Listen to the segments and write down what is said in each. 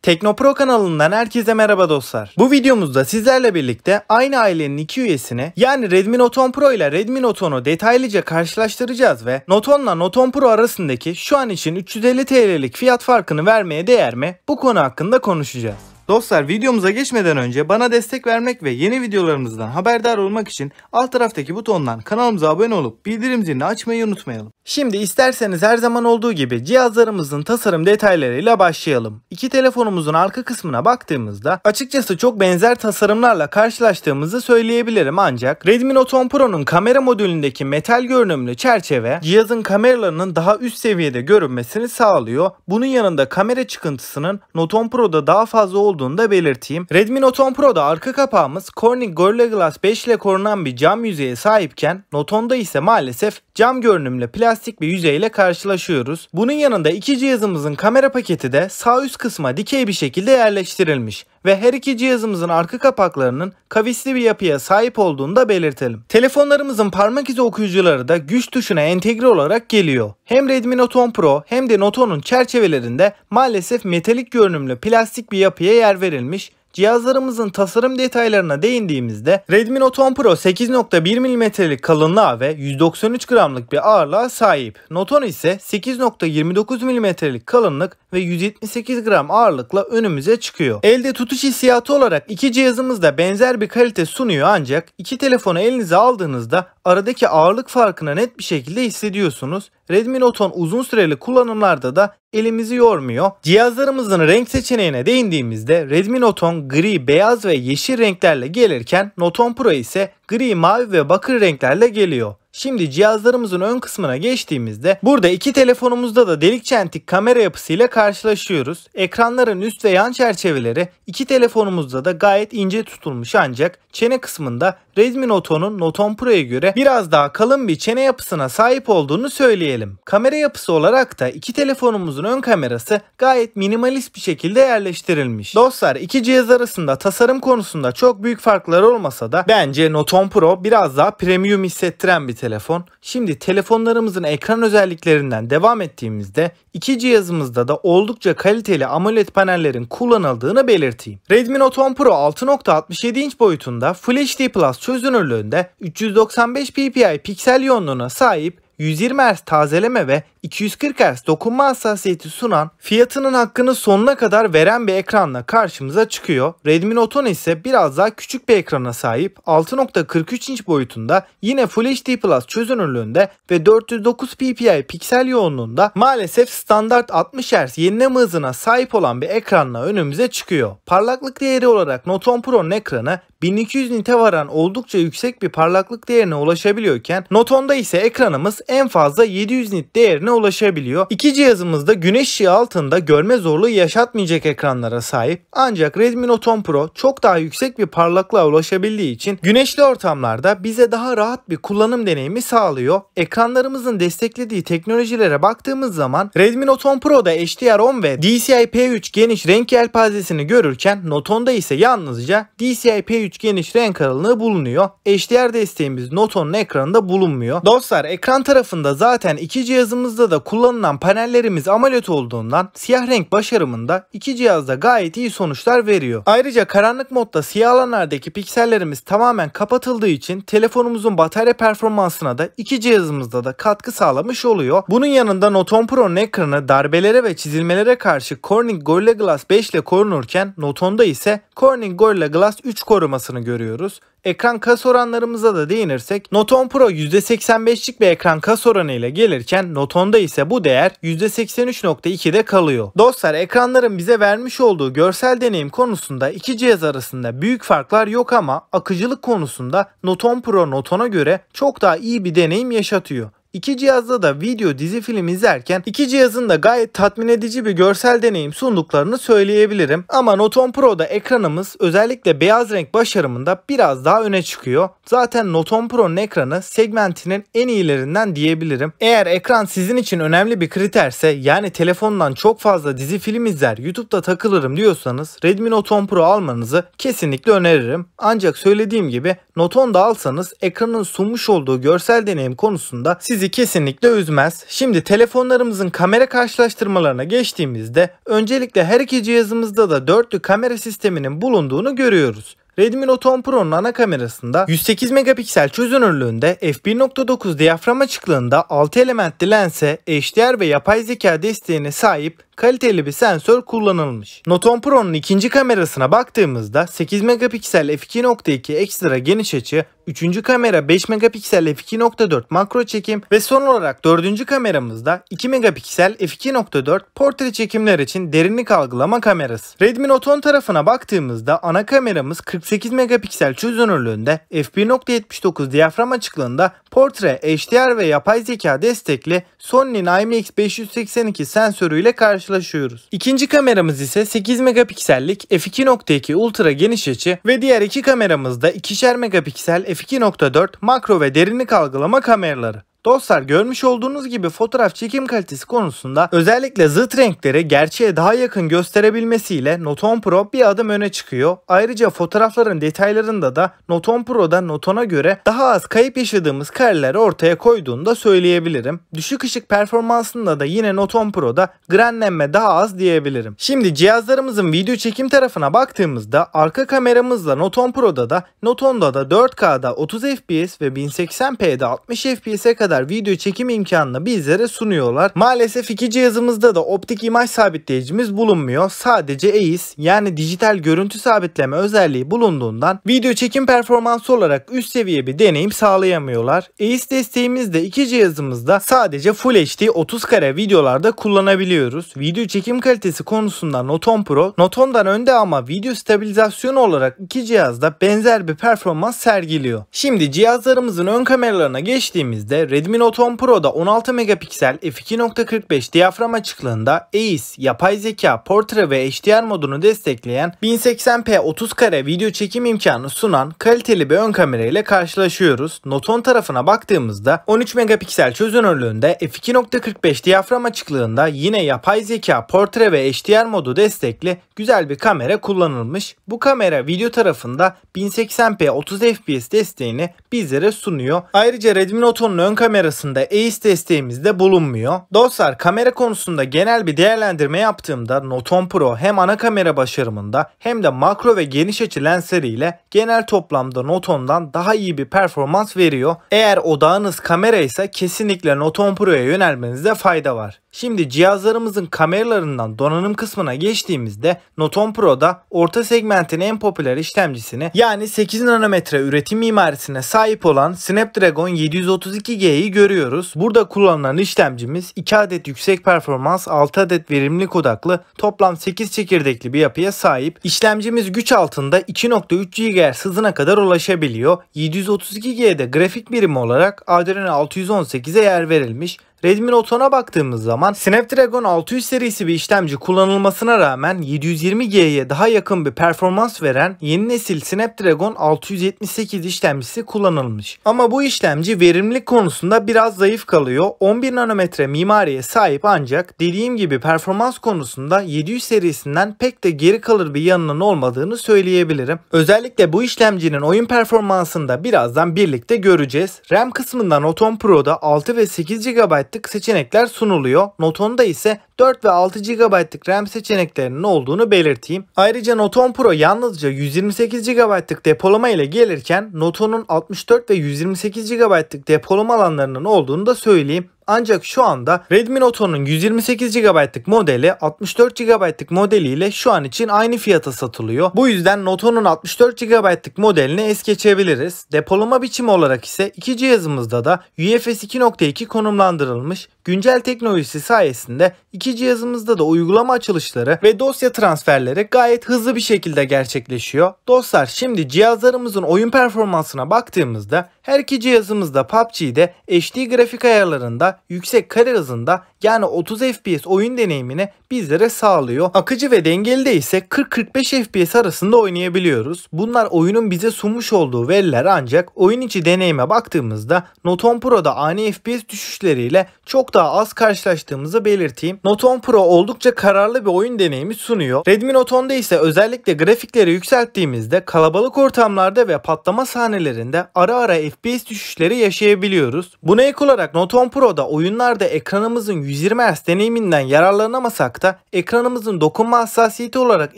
Teknopro kanalından herkese merhaba dostlar. Bu videomuzda sizlerle birlikte aynı ailenin iki üyesini yani Redmi Note 10 Pro ile Redmi Note 10'u detaylıca karşılaştıracağız ve Note 10 ile Note 10 Pro arasındaki şu an için 350 TL'lik fiyat farkını vermeye değer mi? Bu konu hakkında konuşacağız. Dostlar, videomuza geçmeden önce bana destek vermek ve yeni videolarımızdan haberdar olmak için alt taraftaki butondan kanalımıza abone olup bildirim zilini açmayı unutmayalım. Şimdi isterseniz her zaman olduğu gibi cihazlarımızın tasarım detaylarıyla başlayalım. İki telefonumuzun arka kısmına baktığımızda açıkçası çok benzer tasarımlarla karşılaştığımızı söyleyebilirim, ancak Redmi Note 10 Pro'nun kamera modülündeki metal görünümlü çerçeve cihazın kameralarının daha üst seviyede görünmesini sağlıyor. Bunun yanında kamera çıkıntısının Note 10 Pro'da daha fazla olduğunu da belirteyim. Redmi Note 10 Pro'da arka kapağımız Corning Gorilla Glass 5 ile korunan bir cam yüzeye sahipken Note 10'da ise maalesef cam görünümlü plastik bir yüzeyle karşılaşıyoruz. Bunun yanında iki cihazımızın kamera paketi de sağ üst kısma dikey bir şekilde yerleştirilmiş ve her iki cihazımızın arka kapaklarının kavisli bir yapıya sahip olduğunu da belirtelim. Telefonlarımızın parmak izi okuyucuları da güç tuşuna entegre olarak geliyor. Hem Redmi Note 10 Pro hem de Note 10'un çerçevelerinde maalesef metalik görünümlü plastik bir yapıya yer verilmiş. Cihazlarımızın tasarım detaylarına değindiğimizde Redmi Note 10 Pro 8.1 mm'lik kalınlığa ve 193 gramlık bir ağırlığa sahip. Note 10 ise 8.29 mm'lik kalınlık ve 178 gram ağırlıkla önümüze çıkıyor. Elde tutuş hissiyatı olarak iki cihazımız da benzer bir kalite sunuyor, ancak iki telefonu elinize aldığınızda aradaki ağırlık farkını net bir şekilde hissediyorsunuz. Redmi Note 10 uzun süreli kullanımlarda da elimizi yormuyor. Cihazlarımızın renk seçeneğine değindiğimizde Redmi Note 10 gri, beyaz ve yeşil renklerle gelirken Note 10 Pro ise gri, mavi ve bakır renklerle geliyor. Şimdi cihazlarımızın ön kısmına geçtiğimizde burada iki telefonumuzda da delik çentik kamera yapısıyla karşılaşıyoruz. Ekranların üst ve yan çerçeveleri iki telefonumuzda da gayet ince tutulmuş, ancak çene kısmında Redmi Note 10'un Note 10 Pro'ya göre biraz daha kalın bir çene yapısına sahip olduğunu söyleyelim. Kamera yapısı olarak da iki telefonumuzun ön kamerası gayet minimalist bir şekilde yerleştirilmiş. Dostlar, iki cihaz arasında tasarım konusunda çok büyük farklar olmasa da bence Note 10 Pro biraz daha premium hissettiren bir telefon. Şimdi telefonlarımızın ekran özelliklerinden devam ettiğimizde iki cihazımızda da oldukça kaliteli AMOLED panellerin kullanıldığını belirteyim. Redmi Note 10 Pro 6.67 inç boyutunda Full HD Plus çözünürlüğünde 395 ppi piksel yoğunluğuna sahip, 120 Hz tazeleme ve 240 Hz dokunma hassasiyeti sunan, fiyatının hakkını sonuna kadar veren bir ekranla karşımıza çıkıyor. Redmi Note 10 ise biraz daha küçük bir ekrana sahip, 6.43 inç boyutunda yine Full HD Plus çözünürlüğünde ve 409 ppi piksel yoğunluğunda maalesef standart 60 Hz yenileme hızına sahip olan bir ekranla önümüze çıkıyor. Parlaklık değeri olarak Note 10 Pro'nun ekranı 1200 nite varan oldukça yüksek bir parlaklık değerine ulaşabiliyorken Note 10'da ise ekranımız en fazla 700 nit değerine ulaşabiliyor. İki cihazımız da güneş ışığı altında görme zorluğu yaşatmayacak ekranlara sahip, ancak Redmi Note 10 Pro çok daha yüksek bir parlaklığa ulaşabildiği için güneşli ortamlarda bize daha rahat bir kullanım deneyimi sağlıyor. Ekranlarımızın desteklediği teknolojilere baktığımız zaman Redmi Note 10 Pro'da HDR10 ve DCI-P3 geniş renk yelpazesini görürken Note 10'da ise yalnızca DCI-P3 geniş renk aralığı bulunuyor. HDR desteğimiz Note 10'un ekranında bulunmuyor. Dostlar, ekran tarafında zaten iki cihazımızda da kullanılan panellerimiz AMOLED olduğundan siyah renk başarımında iki cihazda gayet iyi sonuçlar veriyor. Ayrıca karanlık modda siyah alanlardaki piksellerimiz tamamen kapatıldığı için telefonumuzun batarya performansına da iki cihazımızda da katkı sağlamış oluyor. Bunun yanında Note 10 Pro'nun ekranı darbelere ve çizilmelere karşı Corning Gorilla Glass 5 ile korunurken Note 10'da ise Corning Gorilla Glass 3 korumasını görüyoruz. Ekran kas oranlarımıza da değinirsek Note 10 Pro %85'lik bir ekran kas oranı ile gelirken Note 10'da ise bu değer %83.2'de kalıyor. Dostlar, ekranların bize vermiş olduğu görsel deneyim konusunda iki cihaz arasında büyük farklar yok, ama akıcılık konusunda Note 10 Pro Note 10'a göre çok daha iyi bir deneyim yaşatıyor. İki cihazda da video, dizi, film izlerken iki cihazın da gayet tatmin edici bir görsel deneyim sunduklarını söyleyebilirim. Ama Note 10 Pro'da ekranımız özellikle beyaz renk başarımında biraz daha öne çıkıyor. Zaten Note 10 Pro'nun ekranı segmentinin en iyilerinden diyebilirim. Eğer ekran sizin için önemli bir kriterse, yani telefondan çok fazla dizi, film izler, YouTube'da takılırım diyorsanız Redmi Note 10 Pro almanızı kesinlikle öneririm. Ancak söylediğim gibi Note 10'da alsanız ekranın sunmuş olduğu görsel deneyim konusunda siz sizi kesinlikle üzmez. Şimdi telefonlarımızın kamera karşılaştırmalarına geçtiğimizde öncelikle her iki cihazımızda da dörtlü kamera sisteminin bulunduğunu görüyoruz. Redmi Note 10 Pro'nun ana kamerasında 108 megapiksel çözünürlüğünde f1.9 diyafram açıklığında 6 elementli lense, HDR ve yapay zeka desteğine sahip kaliteli bir sensör kullanılmış. Note 10 Pro'nun ikinci kamerasına baktığımızda 8 megapiksel f2.2 ekstra geniş açı, 3. kamera 5 megapiksel f2.4 makro çekim ve son olarak 4. kameramızda 2 megapiksel f2.4 portre çekimler için derinlik algılama kamerası. Redmi Note 10 tarafına baktığımızda ana kameramız 48 megapiksel çözünürlüğünde f1.79 diyafram açıklığında portre, HDR ve yapay zeka destekli Sony'nin IMX582 sensörüyle karşılaşıyoruz. İkinci kameramız ise 8 megapiksellik f2.2 ultra geniş açı ve diğer iki kameramız da 2'şer megapiksel f2.4 makro ve derinlik algılama kameraları. Dostlar, görmüş olduğunuz gibi fotoğraf çekim kalitesi konusunda özellikle zıt renkleri gerçeğe daha yakın gösterebilmesiyle Note 10 Pro bir adım öne çıkıyor. Ayrıca fotoğrafların detaylarında da Note 10 Pro'da Note 10'a göre daha az kayıp yaşadığımız kareleri ortaya koyduğunu da söyleyebilirim. Düşük ışık performansında da yine Note 10 Pro'da grainlenme daha az diyebilirim. Şimdi cihazlarımızın video çekim tarafına baktığımızda arka kameramızla Note 10 Pro'da da Note 10'da da 4K'da 30 FPS ve 1080p'de 60 FPS'e kadar video çekim imkanını bizlere sunuyorlar. Maalesef iki cihazımızda da optik imaj sabitleyicimiz bulunmuyor. Sadece EIS yani dijital görüntü sabitleme özelliği bulunduğundan video çekim performansı olarak üst seviye bir deneyim sağlayamıyorlar. EIS desteğimiz de iki cihazımızda sadece Full HD 30 kare videolarda kullanabiliyoruz. Video çekim kalitesi konusunda Note 10 Pro Note 10'dan önde ama video stabilizasyonu olarak iki cihazda benzer bir performans sergiliyor. Şimdi cihazlarımızın ön kameralarına geçtiğimizde Redmi Note 10 Pro'da 16 megapiksel f2.45 diyafram açıklığında EIS, yapay zeka, portre ve HDR modunu destekleyen 1080p 30 kare video çekim imkanı sunan kaliteli bir ön kamera ile karşılaşıyoruz. Note 10 tarafına baktığımızda 13 megapiksel çözünürlüğünde f2.45 diyafram açıklığında yine yapay zeka, portre ve HDR modu destekli güzel bir kamera kullanılmış. Bu kamera video tarafında 1080p 30 fps desteğini bizlere sunuyor. Ayrıca Redmi Note 10'un ön kamerasında EIS desteğimiz de bulunmuyor. Dostlar, kamera konusunda genel bir değerlendirme yaptığımda Note 10 Pro hem ana kamera başarımında hem de makro ve geniş açı lensleriyle genel toplamda Note 10'dan daha iyi bir performans veriyor. Eğer odağınız kamera ise kesinlikle Note 10 Pro'ya yönelmenizde fayda var. Şimdi cihazlarımızın kameralarından donanım kısmına geçtiğimizde Note 10 Pro'da orta segmentin en popüler işlemcisini yani 8 nanometre üretim mimarisine sahip olan Snapdragon 732G'yi görüyoruz. Burada kullanılan işlemcimiz 2 adet yüksek performans, 6 adet verimlilik odaklı toplam 8 çekirdekli bir yapıya sahip. İşlemcimiz güç altında 2.3 GHz hızına kadar ulaşabiliyor. 732G'de grafik birimi olarak Adreno 618'e yer verilmiş. Redmi Note 10'a baktığımız zaman Snapdragon 600 serisi bir işlemci kullanılmasına rağmen 720G'ye daha yakın bir performans veren yeni nesil Snapdragon 678 işlemcisi kullanılmış. Ama bu işlemci verimlilik konusunda biraz zayıf kalıyor. 11 nanometre mimariye sahip ancak dediğim gibi performans konusunda 700 serisinden pek de geri kalır bir yanının olmadığını söyleyebilirim. Özellikle bu işlemcinin oyun performansını da birazdan birlikte göreceğiz. RAM kısmında Note 10 Pro'da 6 ve 8 GB seçenekler sunuluyor. Note 10'da ise 4 ve 6 GB'lık RAM seçeneklerinin olduğunu belirteyim. Ayrıca Note 10 Pro yalnızca 128 GB'lık depolama ile gelirken Note 10'un 64 ve 128 GB'lık depolama alanlarının olduğunu da söyleyeyim. Ancak şu anda Redmi Note 10'un 128 GB'lık modeli 64 GB'lık modeliyle şu an için aynı fiyata satılıyor. Bu yüzden Note 10'un 64 GB'lık modelini es geçebiliriz. Depolama biçimi olarak ise iki cihazımızda da UFS 2.2 konumlandırılmış. Güncel teknolojisi sayesinde iki cihazımızda da uygulama açılışları ve dosya transferleri gayet hızlı bir şekilde gerçekleşiyor. Dostlar, şimdi cihazlarımızın oyun performansına baktığımızda her iki cihazımızda PUBG'de HD grafik ayarlarında yüksek kare hızında yani 30 FPS oyun deneyimini bizlere sağlıyor. Akıcı ve dengeli de ise 40-45 FPS arasında oynayabiliyoruz. Bunlar oyunun bize sunmuş olduğu veriler, ancak oyun içi deneyime baktığımızda Note 10 Pro'da ani FPS düşüşleriyle çok daha az karşılaştığımızı belirteyim. Note 10 Pro oldukça kararlı bir oyun deneyimi sunuyor. Redmi Note 10'da ise özellikle grafikleri yükselttiğimizde kalabalık ortamlarda ve patlama sahnelerinde ara ara FPS düşüşleri yaşayabiliyoruz. Buna ek olarak Note 10 Pro'da oyunlarda ekranımızın 120 Hz deneyiminden yararlanamasak da ekranımızın dokunma hassasiyeti olarak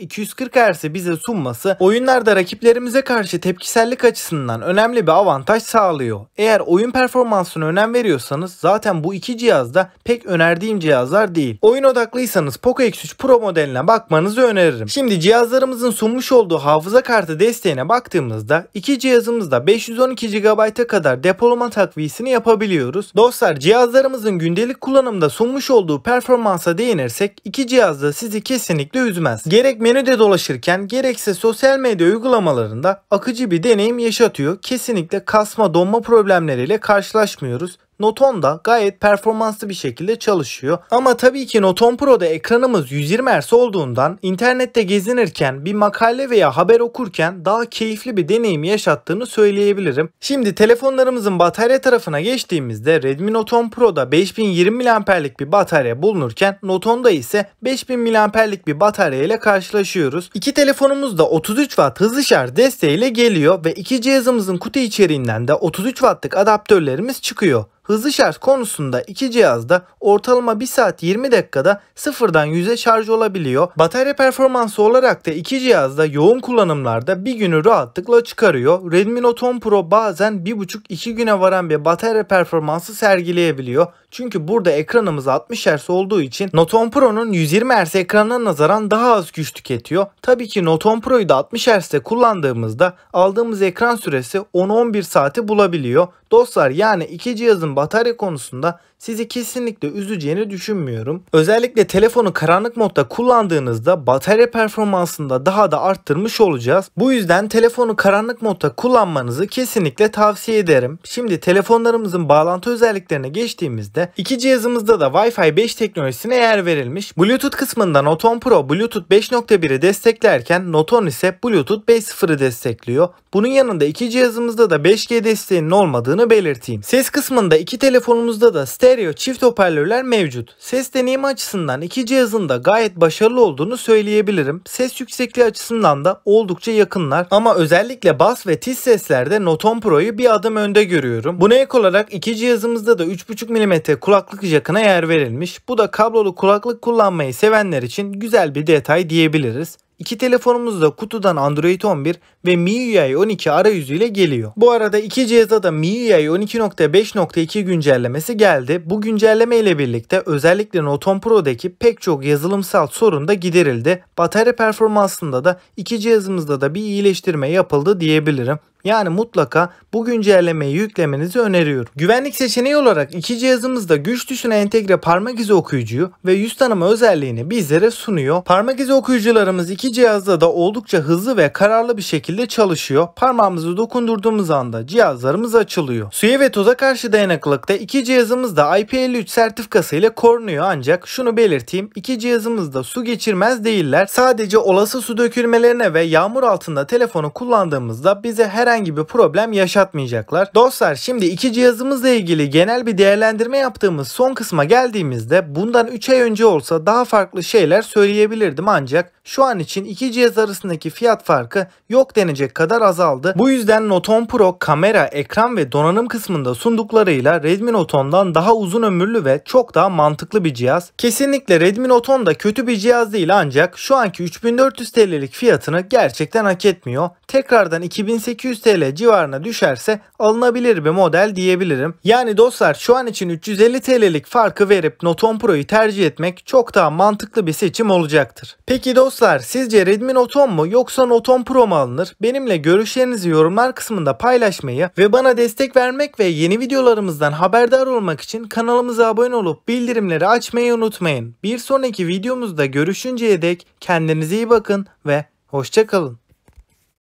240 Hz'i bize sunması oyunlarda rakiplerimize karşı tepkisellik açısından önemli bir avantaj sağlıyor. Eğer oyun performansına önem veriyorsanız zaten bu iki cihaz da pek önerdiğim cihazlar değil. Oyun odaklıysanız Poco X3 Pro modeline bakmanızı öneririm. Şimdi cihazlarımızın sunmuş olduğu hafıza kartı desteğine baktığımızda iki cihazımızda 512 GB'a kadar depolama takviyesini yapabiliyoruz. Dostlar, cihazlarımızın gündelik kullanımda sunmuş olduğu performansa değinirsek iki cihaz da sizi kesinlikle üzmez. Gerek menüde dolaşırken gerekse sosyal medya uygulamalarında akıcı bir deneyim yaşatıyor. Kesinlikle kasma, donma problemleriyle karşılaşmıyoruz. Note 10 da gayet performanslı bir şekilde çalışıyor. Ama tabii ki Note 10 Pro'da ekranımız 120 Hz olduğundan internette gezinirken, bir makale veya haber okurken daha keyifli bir deneyim yaşattığını söyleyebilirim. Şimdi telefonlarımızın batarya tarafına geçtiğimizde Redmi Note 10 Pro'da 5020 mAh'lik bir batarya bulunurken Note 10'da ise 5000 mAh'lik bir batarya ile karşılaşıyoruz. İki telefonumuz da 33 Watt hızlı şarj desteğiyle geliyor ve iki cihazımızın kutu içeriğinden de 33 Watt'lık adaptörlerimiz çıkıyor. Hızlı şarj konusunda iki cihazda ortalama 1 saat 20 dakikada sıfırdan 100'e şarj olabiliyor. Batarya performansı olarak da iki cihazda yoğun kullanımlarda bir günü rahatlıkla çıkarıyor. Redmi Note 10 Pro bazen 1,5-2 güne varan bir batarya performansı sergileyebiliyor. Çünkü burada ekranımız 60 Hz olduğu için Note 10 Pro'nun 120 Hz ekranına nazaran daha az güç tüketiyor. Tabii ki Note 10 Pro'yu da 60 Hz'de kullandığımızda aldığımız ekran süresi 10-11 saati bulabiliyor. Dostlar, yani iki cihazın batarya konusunda sizi kesinlikle üzeceğini düşünmüyorum. Özellikle telefonu karanlık modda kullandığınızda batarya performansını da daha da arttırmış olacağız. Bu yüzden telefonu karanlık modda kullanmanızı kesinlikle tavsiye ederim. Şimdi telefonlarımızın bağlantı özelliklerine geçtiğimizde iki cihazımızda da Wi-Fi 5 teknolojisine yer verilmiş. Bluetooth kısmında Note 10 Pro Bluetooth 5.1'i desteklerken Note 10 ise Bluetooth 5.0'ı destekliyor. Bunun yanında iki cihazımızda da 5G desteğinin olmadığını belirteyim. Ses kısmında iki telefonumuzda da stereo çift hoparlörler mevcut. Ses deneyimi açısından iki cihazın da gayet başarılı olduğunu söyleyebilirim. Ses yüksekliği açısından da oldukça yakınlar. Ama özellikle bas ve tiz seslerde Note 10 Pro'yu bir adım önde görüyorum. Buna ek olarak iki cihazımızda da 3,5 mm kulaklık jackına yer verilmiş. Bu da kablolu kulaklık kullanmayı sevenler için güzel bir detay diyebiliriz. İki telefonumuz da kutudan Android 11 ve MIUI 12 arayüzüyle geliyor. Bu arada iki cihaza da MIUI 12.5.2 güncellemesi geldi. Bu güncelleme ile birlikte özellikle Note 10 Pro'daki pek çok yazılımsal sorun da giderildi. Batarya performansında da iki cihazımızda da bir iyileştirme yapıldı diyebilirim. Yani mutlaka bu güncellemeyi yüklemenizi öneriyorum. Güvenlik seçeneği olarak iki cihazımızda güç tuşuna entegre parmak izi okuyucuyu ve yüz tanıma özelliğini bizlere sunuyor. Parmak izi okuyucularımız iki cihazda da oldukça hızlı ve kararlı bir şekilde çalışıyor. Parmağımızı dokundurduğumuz anda cihazlarımız açılıyor. Suya ve toza karşı dayanıklılıkta iki cihazımız da IP53 sertifikası ile korunuyor, ancak şunu belirteyim, iki cihazımız da su geçirmez değiller. Sadece olası su dökülmelerine ve yağmur altında telefonu kullandığımızda bize herhangi bir problem yaşatmayacaklar. Dostlar, şimdi iki cihazımızla ilgili genel bir değerlendirme yaptığımız son kısma geldiğimizde bundan 3 ay önce olsa daha farklı şeyler söyleyebilirdim, ancak şu an için iki cihaz arasındaki fiyat farkı yok denecek kadar azaldı. Bu yüzden Note 10 Pro kamera, ekran ve donanım kısmında sunduklarıyla Redmi Note 10'dan daha uzun ömürlü ve çok daha mantıklı bir cihaz. Kesinlikle Redmi Note 10 da kötü bir cihaz değil, ancak şu anki 3400 TL'lik fiyatını gerçekten hak etmiyor. Tekrardan 2800 TL civarına düşerse alınabilir bir model diyebilirim. Yani dostlar, şu an için 350 TL'lik farkı verip Note 10 Pro'yu tercih etmek çok daha mantıklı bir seçim olacaktır. Peki dostlar, sizce Redmi Note 10 mu yoksa Note 10 Pro mu alınır? Benimle görüşlerinizi yorumlar kısmında paylaşmayı ve bana destek vermek ve yeni videolarımızdan haberdar olmak için kanalımıza abone olup bildirimleri açmayı unutmayın. Bir sonraki videomuzda görüşünceye dek kendinize iyi bakın ve hoşça kalın.